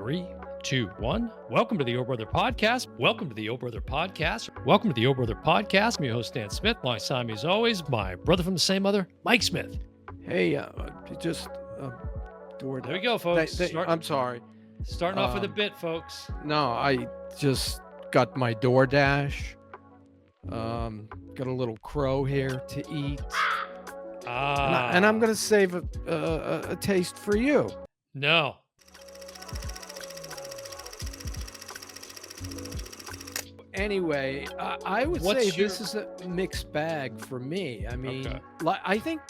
Three, two, one. Welcome to the O Brother Podcast. Welcome to the O Brother Podcast. Welcome to the O Brother Podcast. I'm your host, Dan Smith. Alongside me, as always, my brother from the same mother, Mike Smith. Hey, just DoorDash. There we go, folks. I'm sorry. Starting off with a bit, folks. No, I just got my DoorDash. Got a little crow here to eat. And I'm gonna save a taste for you. No. Anyway, I would say this is a mixed bag for me. I mean, I think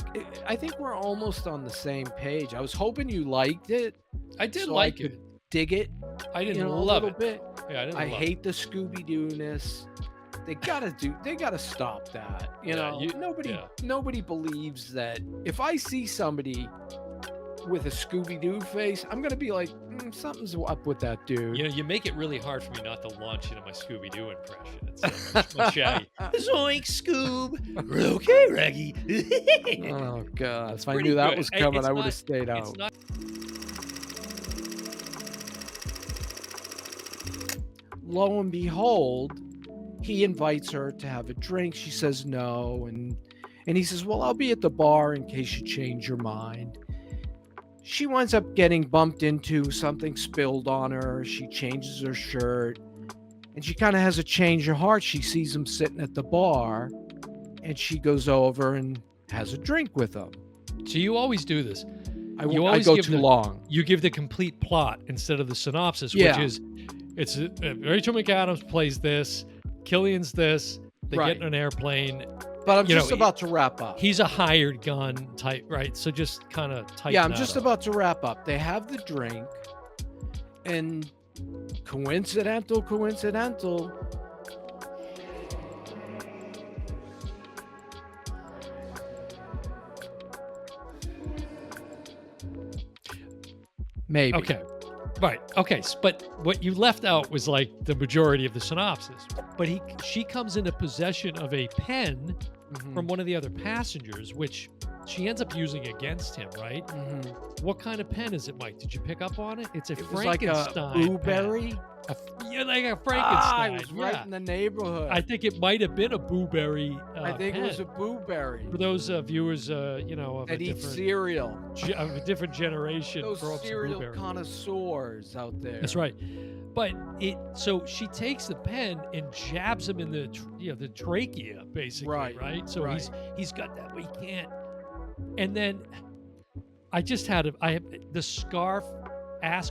we're almost on the same page. I was hoping you liked it. I did so like I could it. dig it. I didn't love a little it. bit. Yeah, I hate the Scooby-Doo-ness. They gotta stop that. Nobody believes that. If I see somebody with a Scooby-Doo face, I'm gonna be like, something's up with that dude. You make it really hard for me not to launch into my Scooby-Doo impression. It's much shaggy. Zoink, Scoob. Okay, Raggy. Oh God! If I knew that was coming, I would have stayed out. Lo and behold, he invites her to have a drink. She says no, and he says, well, I'll be at the bar in case you change your mind. She winds up getting bumped into, something spilled on her. She changes her shirt, and she kind of has a change of heart. She sees him sitting at the bar, and she goes over and has a drink with him. So you always do this. I go too long. You give the complete plot instead of the synopsis, which is, it's Rachel McAdams plays this, Killian's this, they get in an airplane. But I'm just about to wrap up. He's a hired gun type, right? So just kind of tighten I'm just about to wrap up. They have the drink, and coincidental. Maybe. Okay. Right. Okay. But what you left out was like the majority of the synopsis. But she comes into possession of a pen from one of the other passengers, which she ends up using against him, right? What kind of pen is it, Mike? Did you pick up on it? It's a Frankenstein. Like a blueberry. Like a Frankenstein. I was right in the neighborhood. I think it might have been a blueberry. I think it was a blueberry. For those viewers, of that eat cereal, of a different generation, those cereal connoisseurs out there. That's right. But so she takes the pen and jabs him in the trachea, basically, right? So he's got that, but he can't. And then I have the scarf.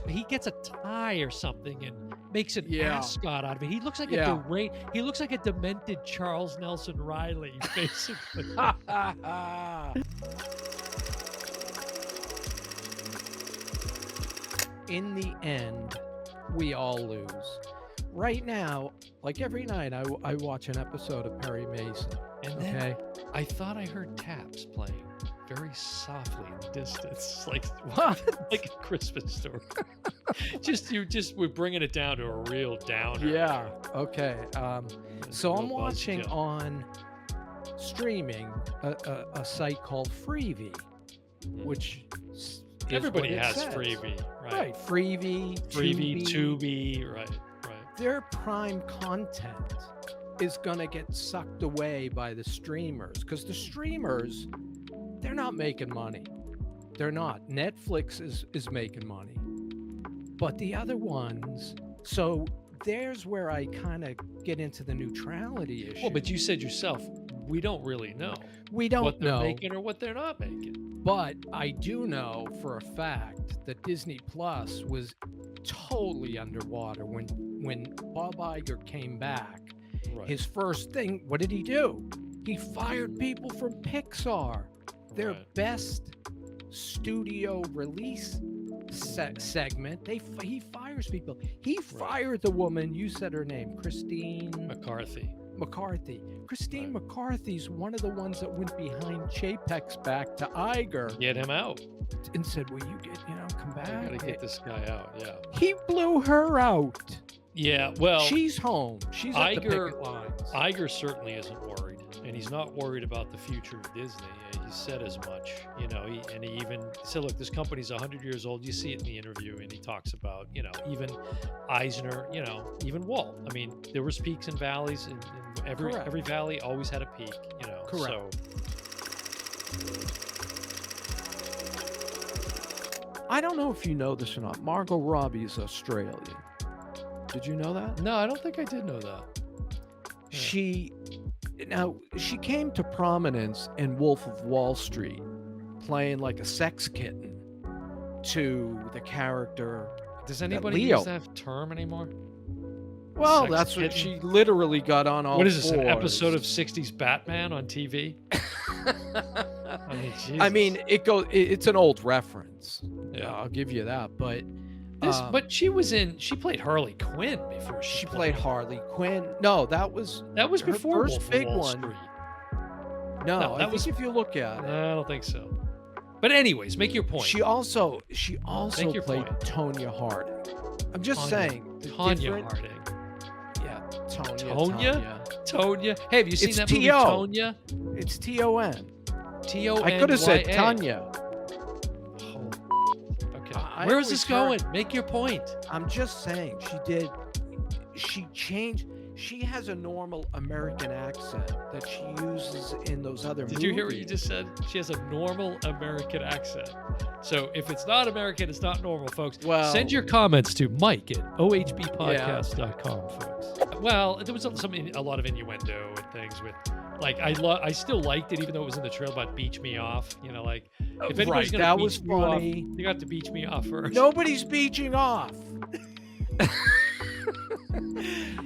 He gets a tie or something and makes an ascot out of it. He looks like he looks like a demented Charles Nelson Riley, basically. In the end, we all lose. Right now, like every night, I watch an episode of Perry Mason. And then I thought I heard taps playing very softly in the distance, like like a Christmas story. We're bringing it down to a real downer. Yeah. Okay. So I'm watching on streaming a site called Freevee, which everybody has Freevee, right? Right. Freevee, Tubi, right. Their prime content is gonna get sucked away by the streamers, because the streamers, they're not making money. They're not. Netflix is making money. But the other ones, so there's where I kind of get into the neutrality issue. Well, but you said yourself, we don't really know. We don't what they're know making or what they're not making. But I do know for a fact that Disney Plus was totally underwater when Bob Iger came back. Right. His first thing, what did he do? He fired people from Pixar. Their best studio release segment, he fires people. He fired the woman, you said her name, Christine McCarthy. Christine McCarthy's one of the ones that went behind Chapek's back to Iger. Get him out. And said, will you come back? I gotta get this guy out, yeah. He blew her out. Yeah, well. She's home. She's at the picket lines. Iger certainly isn't worried. and he's not worried about the future of Disney. He said as much, you know. He even said, "Look, this company's 100 years old." You see it in the interview, and he talks about, you know, even Eisner, you know, even Walt. I mean, there was peaks and valleys, and every valley always had a peak, you know. Correct. So I don't know if you know this or not. Margot Robbie is Australian. Did you know that? no, I don't think I did know that. Yeah. She came to prominence in Wolf of Wall Street, playing like a sex kitten to the character. Does anybody Leo. use that term anymore? Well, Sex that's what kitten? she literally got on all What is this? An fours. episode of '60s Batman on TV? I mean, I mean, Jesus. it's an old reference. Yeah. I'll give you that. But But she played Harley Quinn before she played Harley Quinn. No, that was That was her before first Wolf of big Wall one. Street. No, No, I that think was- if you look at it. I don't think so. But anyways, make your point. She also Make your played point. Tonya Harding. I'm just Tanya- saying. the Tanya different- Harding. Yeah, Tonya. Tonya? Tonya. Hey, have you seen It's that movie T.O. Tonya? It's T-O-N. T-O-N-Y-A. I could have said Tanya. Oh, okay. I Where is always this heard- going? Make your point. I'm just saying she changed. She has a normal American accent that she uses in those other movies. Did you hear what you just said? She has a normal American accent. So if it's not American, it's not normal, folks. Well- Send your comments to Mike at ohbpodcast.com, folks. Well, there was a lot of innuendo and things with, like, I still liked it, even though it was in the trailer about beach me off. You know, like, if anybody's Right, gonna that beach was you off, funny. you got to beach me off first. Nobody's beaching off.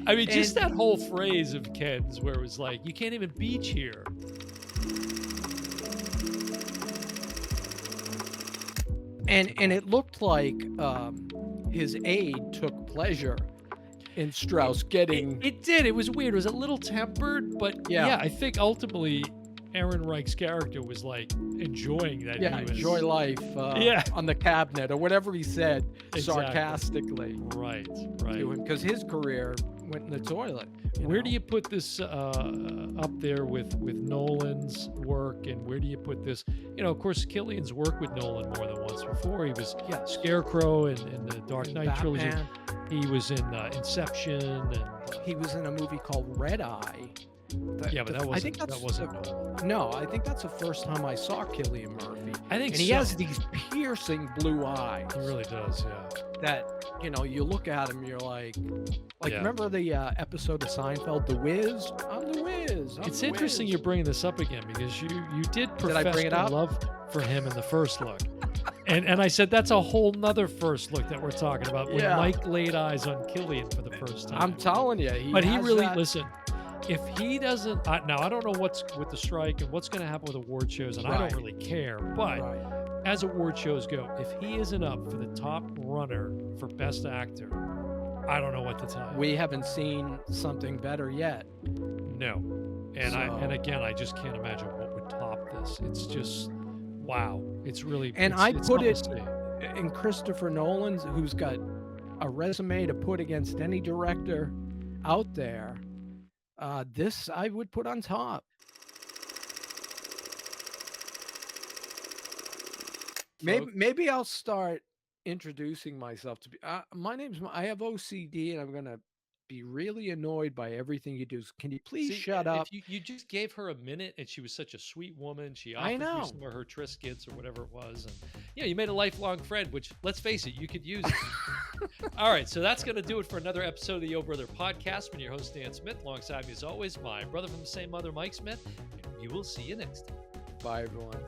I mean, just And- that whole phrase of Ken's where it was like, you can't even beach here. And it looked like his aide took pleasure in Strauss getting. It did. It was weird. It was a little tempered, but Yeah. yeah, I think ultimately Aaron Reich's character was like enjoying that. Yeah, he was, enjoy life Yeah. on the cabinet or whatever he said Exactly. sarcastically. Right. Because his career went in the toilet. Where do you put this up there with Nolan's work, and where do you put this? You know, of course, Killian's worked with Nolan more than once before. He was Scarecrow in the Dark Knight trilogy. Batman. He was in Inception, and He was in a movie called Red Eye. yeah, but that wasn't. I think that's that wasn't Nolan. No, I think that's the first time I saw Cillian Murphy. I think And he so. has these piercing blue eyes. He really does. Yeah. That, you look at him, you're like Yeah. remember the episode of Seinfeld, The Wiz? I'm The Wiz. It's interesting you're bringing this up again, because you did I profess bring it up? love for him in the first look. And I said that's a whole nother first look that we're talking about when Yeah. Mike laid eyes on Cillian for the first time. I'm telling you. But he has really, that- listen, if he doesn't, now I don't know what's with the strike and what's going to happen with award shows, and I Right. don't really care, but Right. as award shows go, if he isn't up for the top runner for Best Actor, I don't know what to tell you. We haven't seen something better yet. No. And So- again, I just can't imagine what would top this. It's just, wow. It's really, And it's, I it's put something it to see. in Christopher Nolan's, who's got a resume to put against any director out there. This I would put on top. Maybe I'll start introducing myself to be. My name's. I have OCD, and I'm gonna be really annoyed by everything you do. Can you please See, shut up? If you just gave her a minute, and she was such a sweet woman. She I offered know. you some of her Triscuits or whatever it was. And yeah, you made a lifelong friend, which, let's face it, you could use it. All right, so that's going to do it for another episode of the Yo Brother Podcast. I'm your host, Dan Smith. Alongside me, as always, my brother from the same mother, Mike Smith. And we will see you next time. Bye, everyone.